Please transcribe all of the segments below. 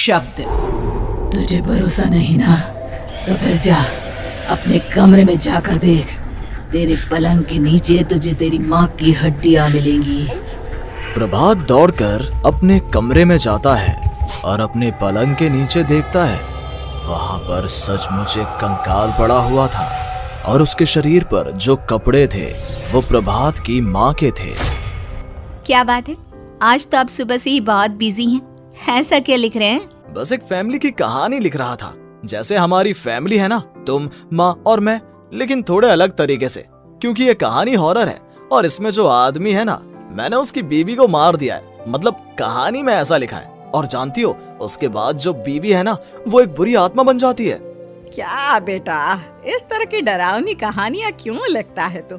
शब्द। तुझे भरोसा नहीं ना, तो फिर जा अपने कमरे में जाकर देख। तेरे पलंग के नीचे तुझे तेरी माँ की हड्डियां मिलेंगी। प्रभात दौड़कर अपने कमरे में जाता है और अपने पलंग के नीचे देखता है। वहां पर सचमुच एक कंकाल पड़ा हुआ था और उसके शरीर पर जो कपड़े थे वो प्रभात की माँ के थे। क्या बात है, आज तो आप सुबह से ही बहुत बिजी हैं। ऐसा क्या लिख रहे हैं? बस एक फैमिली की कहानी लिख रहा था। जैसे हमारी फैमिली है ना, तुम, माँ और मैं, लेकिन थोड़े अलग तरीके से, क्योंकि ये कहानी हॉरर है और इसमें जो आदमी है ना, मैंने उसकी बीवी को मार दिया है। मतलब कहानी में ऐसा लिखा है। और जानती हो, उसके बाद जो बीवी है ना, वो एक बुरी आत्मा बन जाती है। क्या बेटा, इस तरह की डरावनी कहानियां क्यों लिखता है तू?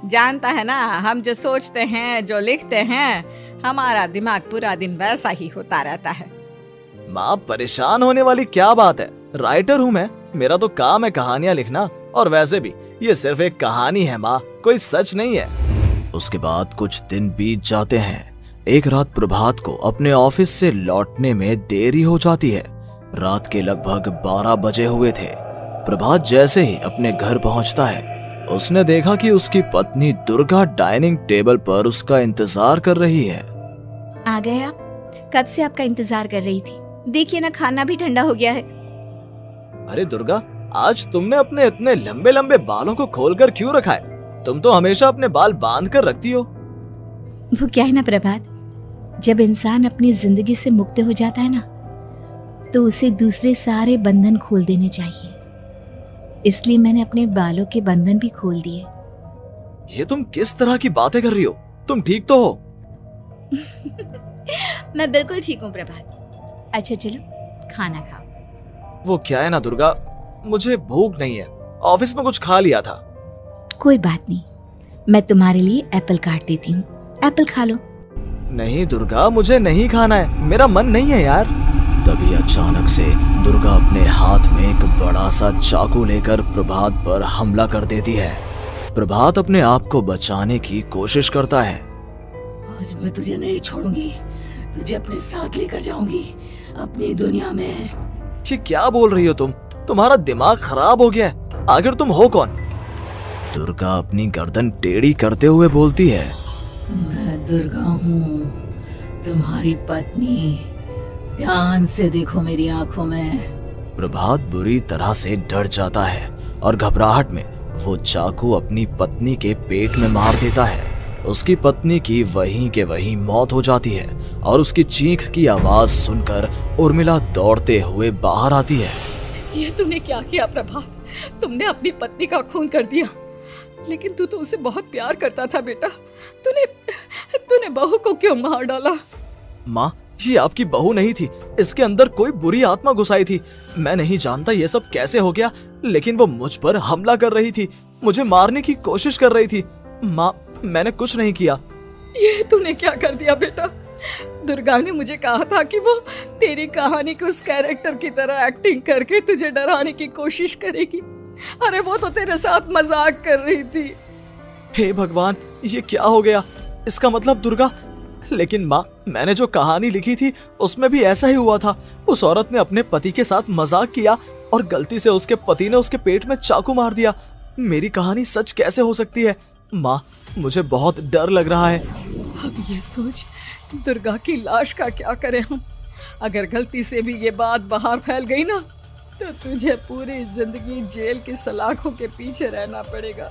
जानता है ना, हम जो सोचते हैं, जो लिखते हैं, हमारा दिमाग पूरा दिन वैसा ही होता रहता है। माँ, परेशान होने वाली क्या बात है? राइटर हूँ मैं, मेरा तो काम है कहानियाँ लिखना। और वैसे भी ये सिर्फ एक कहानी है माँ, कोई सच नहीं है। उसके बाद कुछ दिन बीत जाते हैं। एक रात प्रभात को अपने ऑफिस से लौटने में देरी हो जाती है। रात के लगभग 12 बजे हुए थे। प्रभात जैसे ही अपने घर पहुंचता है, उसने देखा कि उसकी पत्नी दुर्गा डाइनिंग टेबल पर उसका इंतजार कर रही है। आ गए आप? कब से आपका इंतजार कर रही थी। देखिए ना, खाना भी ठंडा हो गया है। अरे दुर्गा, आज तुमने अपने इतने लंबे लंबे बालों को खोलकर क्यों रखा है? तुम तो हमेशा अपने बाल बांध कर रखती हो। वो क्या है ना प्रभात, जब इंसान अपनी जिंदगी से मुक्त हो जाता है ना, तो उसे दूसरे सारे बंधन खोल देने चाहिए। इसलिए मैंने अपने बालों के बंधन भी खोल दिए। ये तुम किस तरह की बातें कर रही हो? तुम ठीक तो हो? मैं बिल्कुल ठीक हूँ प्रभात। अच्छा चलो खाना खाओ। वो क्या है ना दुर्गा, मुझे भूख नहीं है। ऑफिस में कुछ खा लिया था। कोई बात नहीं, मैं तुम्हारे लिए एप्पल काट देती हूँ, एप्पल खा लो। नहीं दुर्गा, मुझे नहीं खाना है, मेरा मन नहीं है यार। तभी अचानक से दुर्गा अपने हाथ में एक बड़ा सा चाकू लेकर प्रभात पर हमला कर देती है। प्रभात अपने आप को बचाने की कोशिश करता है। आज मैं तुझे नहीं छोड़ूंगी, तुझे अपने साथ लेकर जाऊंगी अपनी दुनिया में। ये क्या बोल रही हो तुम? तुम्हारा दिमाग खराब हो गया है। आखिर तुम हो कौन? दुर्गा अपनी गर्दन टेढ़ी करते हुए बोलती है। मैं दुर्गा हूँ, तुम्हारी पत्नी। ध्यान से देखो मेरी आंखों में। प्रभात बुरी तरह से डर जाता है और घबराहट में वो चाकू अपनी पत्नी के पेट में मार देता है। उसकी पत्नी की वहीं के वहीं मौत हो जाती है और उसकी चीख की आवाज सुनकर उर्मिला दौड़ते हुए बाहर आती है। ये तूने क्या किया प्रभात? तुमने अपनी पत्नी का खून कर दिया। लेकिन तू तो उसे बहुत प्यार करता था बेटा। तूने बहू को क्यों मार डाला? माँ, ये आपकी बहू नहीं थी, इसके अंदर कोई बुरी आत्मा घुसाई थी। मैं नहीं जानता ये सब कैसे हो गया, लेकिन वो मुझ पर हमला कर रही थी, मुझे मारने की कोशिश कर रही थी। माँ, मैंने कुछ नहीं किया। ये तूने क्या कर दिया बेटा? दुर्गा ने मुझे कहा था कि वो तेरी कहानी को उस कैरेक्टर की तरह एक्टिंग करके तुझे डराने की कोशिश करेगी। अरे वो तो तेरे साथ मजाक कर रही थी। हे भगवान, ये क्या हो गया? इसका मतलब दुर्गा। लेकिन माँ, मैंने जो कहानी लिखी थी उसमें भी ऐसा ही हुआ था। उस औरत ने अपने पति के साथ मजाक किया और गलती से उसके पति ने उसके पेट में चाकू मार दिया। मेरी कहानी सच कैसे हो सकती है? माँ, मुझे बहुत डर लग रहा है। अब ये सोच, दुर्गा की लाश का क्या करें हम? अगर गलती से भी ये बात बाहर फैल गई ना, तो तुझे पूरी जिंदगी जेल की सलाखों के पीछे रहना पड़ेगा।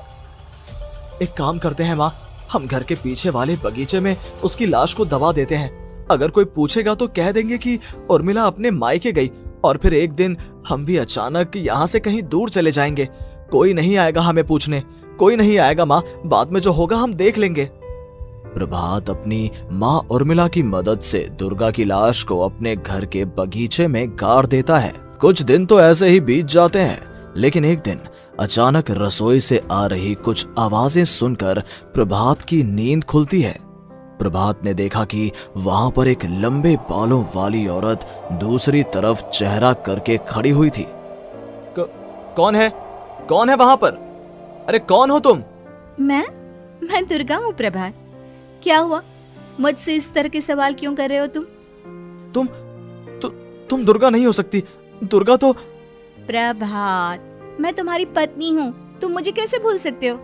एक काम करते हैं माँ, हम घर के पीछे वाले बगीचे में उसकी लाश को दबा देते हैं। अगर कोई पूछेगा तो कह देंगे कि उर्मिला अपने मायके गई और फिर एक दिन हम भी अचानक यहाँ से कहीं दूर चले जाएंगे। कोई नहीं आएगा हमें पूछने, कोई नहीं आएगा माँ। बाद में जो होगा हम देख लेंगे। प्रभात अपनी माँ उर्मिला की मदद से दुर्गा की लाश को अपने घर के बगीचे में गाड़ देता है। कुछ दिन तो ऐसे ही बीत जाते हैं, लेकिन एक दिन अचानक रसोई से आ रही कुछ आवाजें सुनकर प्रभात की नींद खुलती है। प्रभात ने देखा कि वहां पर एक लंबे बालों वाली औरत दूसरी तरफ चेहरा करके खड़ी हुई थी। कौन है? कौन है वहां पर? अरे कौन हो तुम? मैं दुर्गा हूँ प्रभात। क्या हुआ? मुझसे इस तरह के सवाल क्यों कर रहे हो तुम? तुम दुर्गा नहीं हो सकती। दुर्गा तो प्रभात, मैं तुम्हारी पत्नी हूँ, तुम मुझे कैसे भूल सकते हो?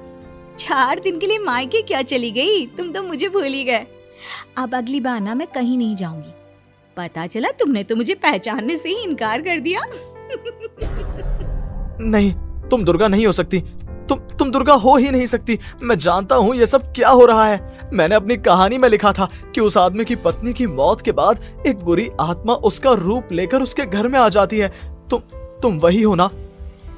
4 दिन के लिए मायके क्या चली गई, तुम तो मुझे भूल ही गए। अब अगली बार ना मैं कहीं नहीं जाऊंगी। पता चला तुमने तो मुझे पहचानने से ही इनकार कर दिया। नहीं, तुम दुर्गा नहीं हो सकती। तुम दुर्गा हो ही नहीं सकती। मैं जानता हूँ ये सब क्या हो रहा है। मैंने अपनी कहानी में लिखा था कि उस आदमी की पत्नी की मौत के बाद एक बुरी आत्मा उसका रूप लेकर उसके घर में आ जाती है। तुम वही हो ना?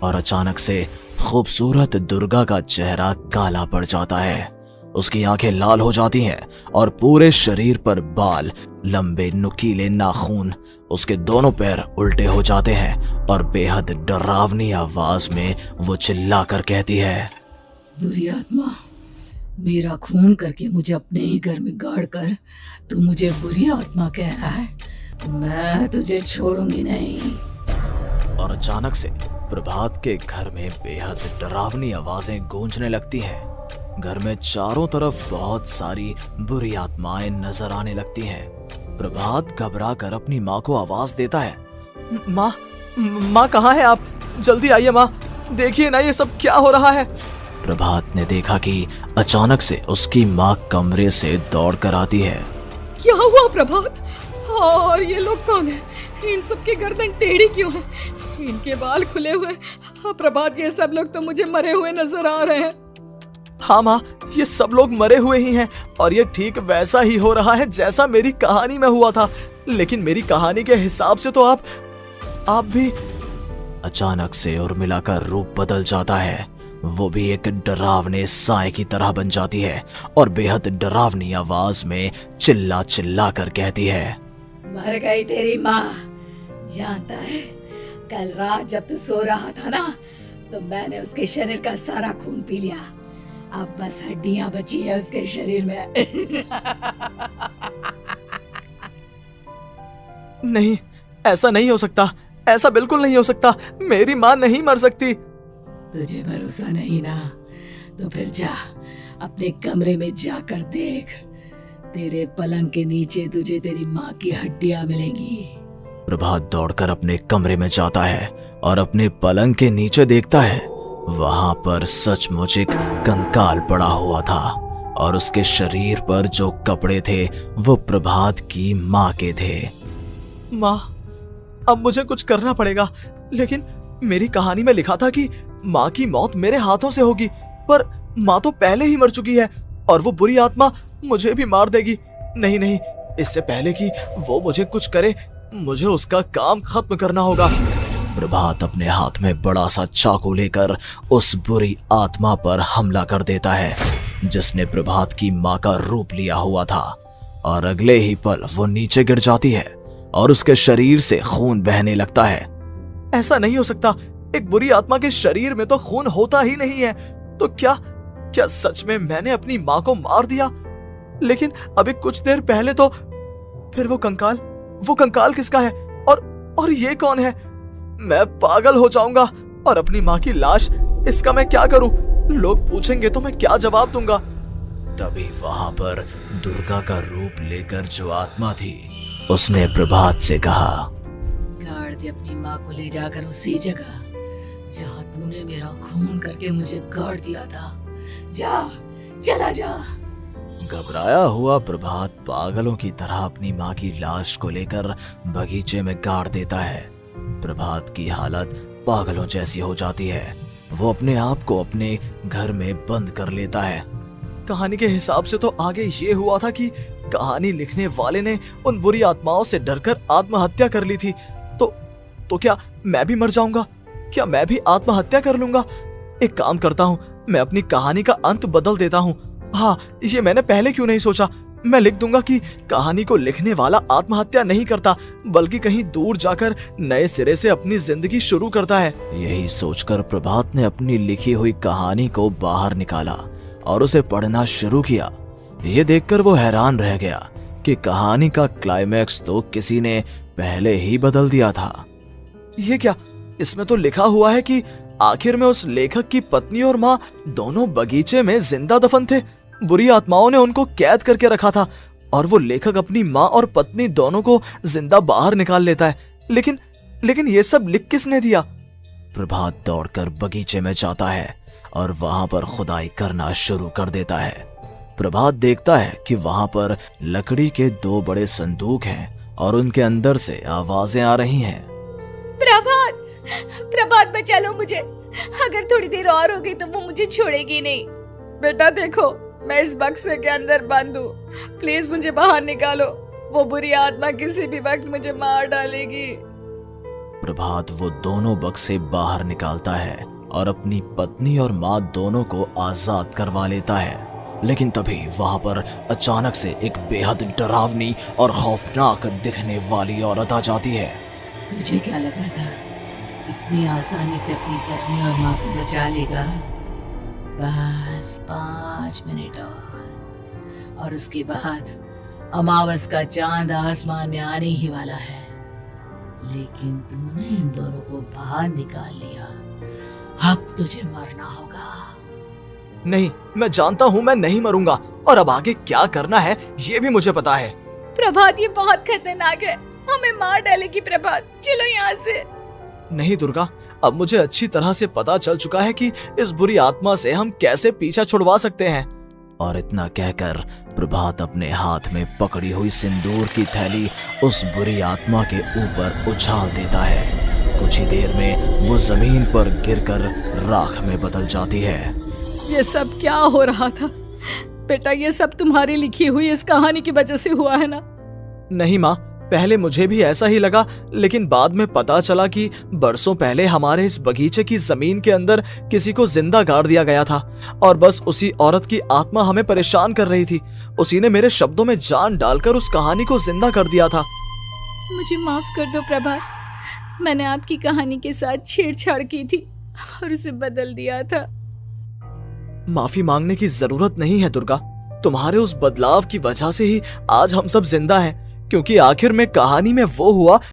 और अचानक से खूबसूरत दुर्गा का चेहरा काला पड़ जाता है। उसकी आंखें लाल हो जाती हैं और पूरे शरीर पर बाल, लंबे नुकीले नाखून, उसके दोनों पैर उल्टे हो जाते हैं और बेहद डरावनी आवाज में वो चिल्लाकर कहती है, बुरी आत्मा, मेरा खून करके मुझे अपने ही घर में गाड़ कर तू मुझे बुरी आत्मा कह रहा है? मैं तुझे छोड़ूंगी नहीं। और अचानक से प्रभात के घर में बेहद डरावनी आवाजें गूंजने लगती हैं। घर में चारों तरफ बहुत सारी बुरी आत्माएं नजर आने लगती हैं। प्रभात घबरा कर अपनी माँ को आवाज देता है, माँ कहाँ है आप? जल्दी आइए माँ, देखिए ना ये सब क्या हो रहा है। प्रभात ने देखा कि अचानक से उसकी माँ कमरे से दौड़ कर आती है। क्या हुआ प्रभात? और ये लोग कौन है? इन सब की गर्दन टेढ़ी क्यों है? इनके बाल खुले हुए। हाँ प्रभात, ये सब लोग तो मुझे मरे हुए नजर आ रहे हैं। हाँ माँ, ये सब लोग मरे हुए ही हैं और ये ठीक वैसा ही हो रहा है जैसा मेरी कहानी में हुआ था। लेकिन मेरी कहानी के हिसाब से तो आप भी। अचानक से उर्मिला का रूप बदल जाता है। वो भी एक डरावने साए की तरह बन जाती है और बेहद डरावनी आवाज में चिल्ला चिल्ला कर कहती है, मर गई तेरी माँ। जानता है, कल रात जब तू सो रहा था ना, तो मैंने उसके शरीर का सारा खून पी लिया। अब बस हड्डियां बची है उसके शरीर में। नहीं, ऐसा नहीं हो सकता। ऐसा बिल्कुल नहीं हो सकता। मेरी माँ नहीं मर सकती। तुझे भरोसा नहीं ना? तो फिर जा, अपने कमरे में जाकर देख। तेरे पलंग के नीचे तुझे तेरी माँ की हड्डियां मिलेंगी। प्रभात दौड़कर अपने कमरे में जाता है और अपने पलंग के नीचे देखता है। वहां पर सचमुच एक कंकाल पड़ा हुआ था और उसके शरीर पर जो कपड़े थे वो प्रभात की माँ के थे। माँ, अब मुझे कुछ करना पड़ेगा। लेकिन मेरी कहानी में लिखा था कि माँ की मौत मेरे हाथों से होगी, पर माँ तो पहले ही मर चुकी है और वो बुरी आत्मा मुझे भी मार देगी। नहीं नहीं, इससे पहले कि वो मुझे कुछ करे, मुझे उसका काम खत्म करना होगा। प्रभात अपने हाथ में बड़ा सा चाकू लेकर उस बुरी आत्मा पर हमला कर देता है जिसने प्रभात की माँ का रूप लिया हुआ था। और अगले ही पल वो नीचे गिर जाती है और उसके शरीर से खून बहने लगता है। ऐसा नहीं हो सकता। एक बुरी आत्मा के शरीर में तो खून होता ही नहीं है। तो क्या सच में मैंने अपनी माँ को मार दिया? लेकिन अभी कुछ देर पहले तो फिर वो कंकाल किसका है? और ये कौन है? मैं पागल हो जाऊंगा। और अपनी माँ की लाश, इसका मैं क्या करूं? लोग पूछेंगे तो मैं क्या जवाब दूंगा? तभी वहां पर दुर्गा का रूप लेकर जो आत्मा थी उसने प्रभात से कहा, गाड़ दे अपनी माँ को ले जाकर उसी जगह जहाँ तूने मेरा खून करके मुझे गाड़ दिया था। जा, चला जा। घबराया हुआ प्रभात पागलों की तरह अपनी माँ की लाश को लेकर बगीचे में गाड़ देता है। प्रभात की हालत पागलों जैसी हो जाती है। वो अपने आप को अपने घर में बंद कर लेता है। कहानी के हिसाब से तो आगे ये हुआ था कि कहानी लिखने वाले ने उन बुरी आत्माओं से डरकर आत्महत्या कर ली थी। तो क्या मैं भी मर जाऊंगा? क्या मैं भी आत्महत्या कर लूंगा? एक काम करता हूँ, मैं अपनी कहानी का अंत बदल देता हूँ। हाँ, ये मैंने पहले क्यों नहीं सोचा। मैं लिख दूंगा कि कहानी को लिखने वाला आत्महत्या नहीं करता, बल्कि कहीं दूर जाकर नए सिरे से अपनी जिंदगी शुरू करता है। यही सोचकर प्रभात ने अपनी लिखी हुई कहानी को बाहर निकाला और उसे पढ़ना शुरू किया। ये देखकर वो हैरान रह गया कि कहानी का क्लाइमैक्स तो किसी ने पहले ही बदल दिया था। ये क्या? इसमें तो लिखा हुआ है कि आखिर में उस लेखक की पत्नी और माँ दोनों बगीचे में जिंदा दफन थे। बुरी आत्माओं ने उनको कैद करके रखा था और वो लेखक अपनी माँ और पत्नी दोनों को जिंदा बाहर निकाल लेता है। लेकिन लेकिन ये सब लिख किसने दिया? प्रभात दौड़कर बगीचे में जाता है और वहां पर खुदाई करना शुरू कर देता है। प्रभात देखता है कि वहां पर लकड़ी के 2 बड़े संदूक हैं और उनके अंदर से आवाजें आ रही हैं। प्रभात, प्रभात बचा लो मुझे, अगर थोड़ी देर और हो गई तो वो मुझे छोड़ेगी नहीं। बेटा देखो, मैं इस बक्से के अंदर बंद हूँ, प्लीज मुझे बाहर निकालो, वो बुरी आत्मा किसी भी वक्त मुझे मार डालेगी। प्रभात वो दोनों बक्से बाहर निकालता है और अपनी पत्नी और माँ दोनों को आजाद करवा लेता है। लेकिन तभी वहां पर अचानक से एक बेहद डरावनी और खौफनाक दिखने वाली औरत आ जाती है। तुझे क्या लगा था इतनी आसानी से अपनी पत्नी और माँ को बचा लेगा? बस 5 मिनट और उसके बाद अमावस का चांद आसमान में आने ही वाला है। लेकिन तूने इन दोनों को बाहर निकाल लिया, अब तुझे मरना होगा। नहीं, मैं जानता हूँ मैं नहीं मरूंगा, और अब आगे क्या करना है ये भी मुझे पता है। प्रभात, ये बहुत खतरनाक है, हमें मार डालेगी प्रभात, चलो यहाँ से। नहीं दुर्गा, अब मुझे अच्छी तरह से पता चल चुका है कि इस बुरी आत्मा से हम कैसे पीछा छुड़वा सकते हैं। और इतना कहकर प्रभात अपने हाथ में पकड़ी हुई सिंदूर की थैली उस बुरी आत्मा के ऊपर उछाल देता है। कुछ ही देर में वो जमीन पर गिरकर राख में बदल जाती है। ये सब क्या हो रहा था बेटा? ये सब तुम्हारी लिखी हुई इस कहानी की वजह से हुआ है ना? नहीं माँ, पहले मुझे भी ऐसा ही लगा, लेकिन बाद में पता चला कि बरसों पहले हमारे इस बगीचे की जमीन के अंदर किसी को जिंदा गाड़ दिया गया था और बस उसी औरत की आत्मा हमें परेशान कर रही थी। उसी ने मेरे शब्दों में जान डालकर उस कहानी को जिंदा कर दिया था। मुझे माफ कर दो प्रभात, मैंने आपकी कहानी के साथ छेड़छाड़ की थी और उसे बदल दिया था। माफी मांगने की जरूरत नहीं है दुर्गा, तुम्हारे उस बदलाव की वजह से ही आज हम सब जिंदा हैं, क्योंकि आखिर में कहानी में वो हुआ